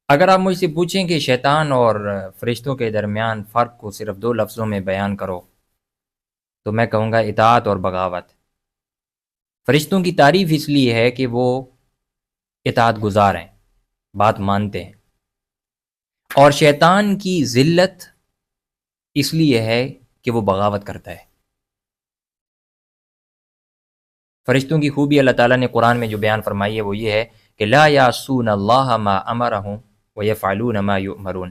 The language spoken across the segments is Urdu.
اگر آپ مجھ سے پوچھیں کہ شیطان اور فرشتوں کے درمیان فرق کو صرف دو لفظوں میں بیان کرو تو میں کہوں گا اطاعت اور بغاوت۔ فرشتوں کی تعریف اس لیے ہے کہ وہ اطاعت گزار ہیں، بات مانتے ہیں، اور شیطان کی ذلت اس لیے ہے کہ وہ بغاوت کرتا ہے۔ فرشتوں کی خوبی اللہ تعالیٰ نے قرآن میں جو بیان فرمائی ہے وہ یہ ہے کہ لا یعصون اللہ ما امرہم ویفعلون ما یؤمرون،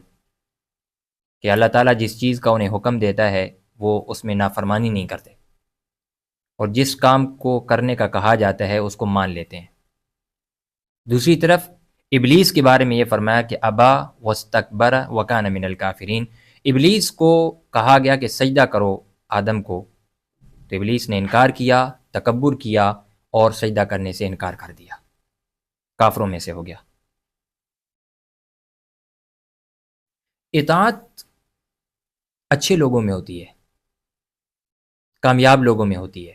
کہ اللہ تعالیٰ جس چیز کا انہیں حکم دیتا ہے وہ اس میں نافرمانی نہیں کرتے، اور جس کام کو کرنے کا کہا جاتا ہے اس کو مان لیتے ہیں۔ دوسری طرف ابلیس کے بارے میں یہ فرمایا کہ ابا واستکبر وکان من الکافرین، ابلیس کو کہا گیا کہ سجدہ کرو آدم کو، تو ابلیس نے انکار کیا، تکبر کیا اور سجدہ کرنے سے انکار کر دیا، کافروں میں سے ہو گیا۔ اطاعت اچھے لوگوں میں ہوتی ہے، کامیاب لوگوں میں ہوتی ہے،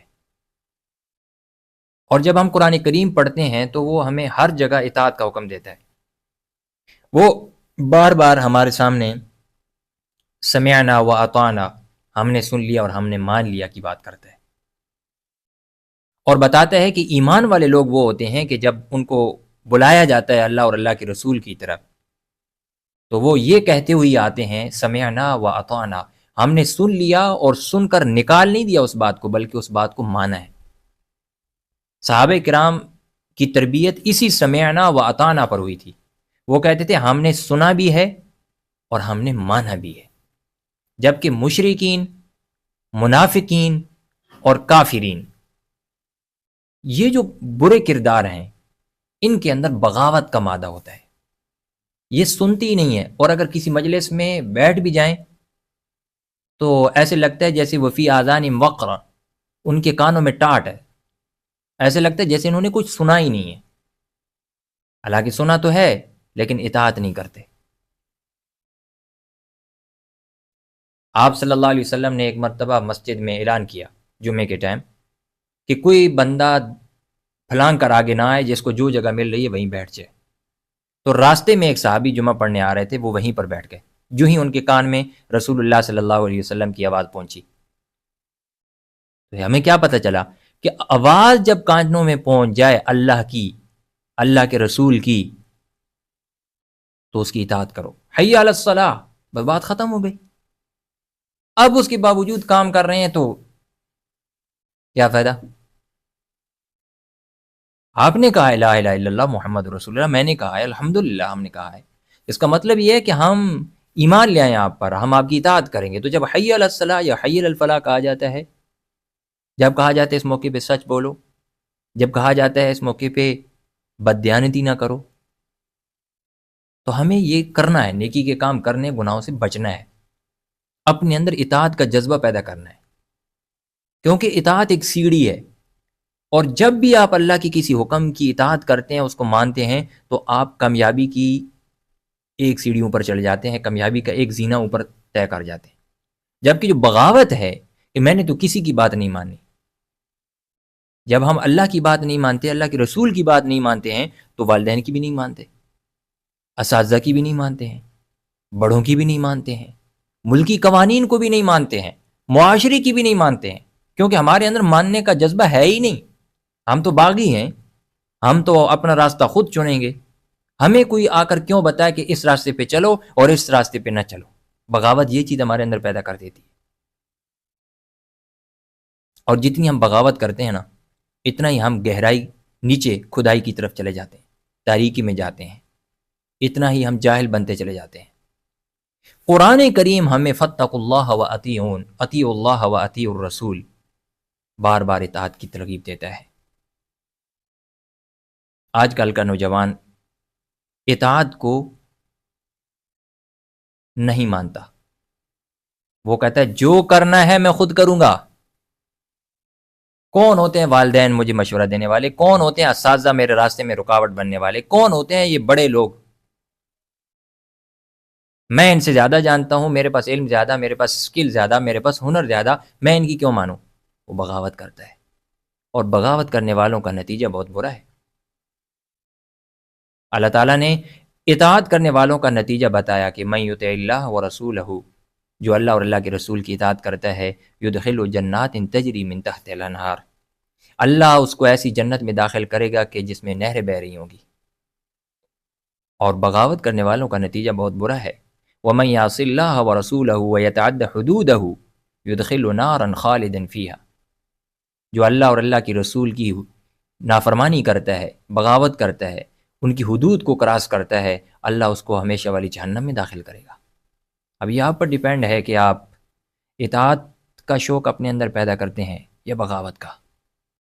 اور جب ہم قرآن کریم پڑھتے ہیں تو وہ ہمیں ہر جگہ اطاعت کا حکم دیتا ہے۔ وہ بار بار ہمارے سامنے سمعنا و اطعنا، ہم نے سن لیا اور ہم نے مان لیا کی بات کرتا ہے، اور بتاتا ہے کہ ایمان والے لوگ وہ ہوتے ہیں کہ جب ان کو بلایا جاتا ہے اللہ اور اللہ کے رسول کی طرف تو وہ یہ کہتے ہوئے آتے ہیں سمعنا و اطعنا، ہم نے سن لیا اور سن کر نکال نہیں دیا اس بات کو بلکہ اس بات کو مانا ہے۔ صحابہ کرام کی تربیت اسی سمعنا و اطعنا پر ہوئی تھی، وہ کہتے تھے ہم نے سنا بھی ہے اور ہم نے مانا بھی ہے، جبکہ مشرکین، منافقین اور کافرین، یہ جو برے کردار ہیں ان کے اندر بغاوت کا مادہ ہوتا ہے، یہ سنتی ہی نہیں ہے، اور اگر کسی مجلس میں بیٹھ بھی جائیں تو ایسے لگتا ہے جیسے وفی آذان وقر، ان کے کانوں میں ٹاٹ ہے، ایسے لگتا ہے جیسے انہوں نے کچھ سنا ہی نہیں ہے، حالانکہ سنا تو ہے لیکن اطاعت نہیں کرتے۔ آپ صلی اللہ علیہ وسلم نے ایک مرتبہ مسجد میں اعلان کیا جمعے کے ٹائم کہ کوئی بندہ پھلانگ کر آگے نہ آئے، جس کو جو جگہ مل رہی ہے وہیں بیٹھ جائے۔ تو راستے میں ایک صحابی جمعہ پڑھنے آ رہے تھے، وہ وہیں پر بیٹھ گئے، جو ہی ان کے کان میں رسول اللہ صلی اللہ علیہ وسلم کی آواز پہنچی۔ تو ہمیں کیا پتہ چلا کہ آواز جب کانوں میں پہنچ جائے اللہ کی، اللہ کے رسول کی، تو اس کی اطاعت کرو، حی علی الصلاح، بس بات ختم ہو گئی۔ اب اس کے باوجود کام کر رہے ہیں تو کیا فائدہ؟ آپ نے کہا ہے لا الہ الا اللہ محمد رسول اللہ، میں نے کہا ہے الحمدللہ، ہم نے کہا ہے، اس کا مطلب یہ ہے کہ ہم ایمان لے آئیں آپ پر، ہم آپ کی اطاعت کریں گے۔ تو جب حی علی الصلاح یا حی علی الفلاح کہا جاتا ہے، جب کہا جاتا ہے اس موقع پہ سچ بولو، جب کہا جاتا ہے اس موقع پہ بددیانتی نہ کرو، تو ہمیں یہ کرنا ہے، نیکی کے کام کرنے، گناہوں سے بچنا ہے، اپنے اندر اطاعت کا جذبہ پیدا کرنا ہے، کیونکہ اطاعت ایک سیڑھی ہے، اور جب بھی آپ اللہ کی کسی حکم کی اطاعت کرتے ہیں، اس کو مانتے ہیں، تو آپ کامیابی کی ایک سیڑھی اوپر چڑھ جاتے ہیں، کامیابی کا ایک زینہ اوپر طے کر جاتے ہیں۔ جبکہ جو بغاوت ہے کہ میں نے تو کسی کی بات نہیں مانی، جب ہم اللہ کی بات نہیں مانتے، اللہ کے رسول کی بات نہیں مانتے ہیں، تو والدین کی بھی نہیں مانتے، اساتذہ کی بھی نہیں مانتے ہیں، بڑوں کی بھی نہیں مانتے ہیں، ملکی قوانین کو بھی نہیں مانتے ہیں، معاشرے کی بھی نہیں مانتے ہیں، کیونکہ ہمارے اندر ماننے کا جذبہ ہے ہی نہیں۔ ہم تو باغی ہیں، ہم تو اپنا راستہ خود چنیں گے، ہمیں کوئی آ کر کیوں بتائے کہ اس راستے پہ چلو اور اس راستے پہ نہ چلو۔ بغاوت یہ چیز ہمارے اندر پیدا کر دیتی ہے، اور جتنی ہم بغاوت کرتے ہیں نا، اتنا ہی ہم گہرائی، نیچے کھدائی کی طرف چلے جاتے ہیں، تاریکی میں جاتے ہیں، اتنا ہی ہم جاہل بنتے چلے جاتے ہیں۔ قرآن کریم ہمیں فاتقوا اللہ و اطیعون، اطیعوا اللہ و اطیعوا الرسول، بار بار اطاعت کی ترغیب دیتا ہے۔ آج کل کا نوجوان اطاعت کو نہیں مانتا، وہ کہتا ہے جو کرنا ہے میں خود کروں گا۔ کون ہوتے ہیں والدین مجھے مشورہ دینے والے؟ کون ہوتے ہیں اساتذہ میرے راستے میں رکاوٹ بننے والے؟ کون ہوتے ہیں یہ بڑے لوگ؟ میں ان سے زیادہ جانتا ہوں، میرے پاس علم زیادہ، میرے پاس سکل زیادہ، میرے پاس ہنر زیادہ، میں ان کی کیوں مانوں؟ وہ بغاوت کرتا ہے، اور بغاوت کرنے والوں کا نتیجہ بہت برا ہے۔ اللہ تعالیٰ نے اطاعت کرنے والوں کا نتیجہ بتایا کہ من یطع اللہ و رسولہ، جو اللہ اور اللہ کے رسول کی اطاعت کرتا ہے، یدخل جنات تجری من تحت الانہار، اللہ اس کو ایسی جنت میں داخل کرے گا کہ جس میں نہریں بہہ رہی ہوں گی۔ اور بغاوت کرنے والوں کا نتیجہ بہت برا ہے، ومن یعص اللہ ورسولہ ویتعد حدودہ یدخل نارا خالدا فیہا، جو اللہ اور اللہ کی رسول کی نافرمانی کرتا ہے، بغاوت کرتا ہے، ان کی حدود کو کراس کرتا ہے، اللہ اس کو ہمیشہ والی جہنم میں داخل کرے گا۔ اب یہ آپ پر ڈیپینڈ ہے کہ آپ اطاعت کا شوق اپنے اندر پیدا کرتے ہیں یا بغاوت کا۔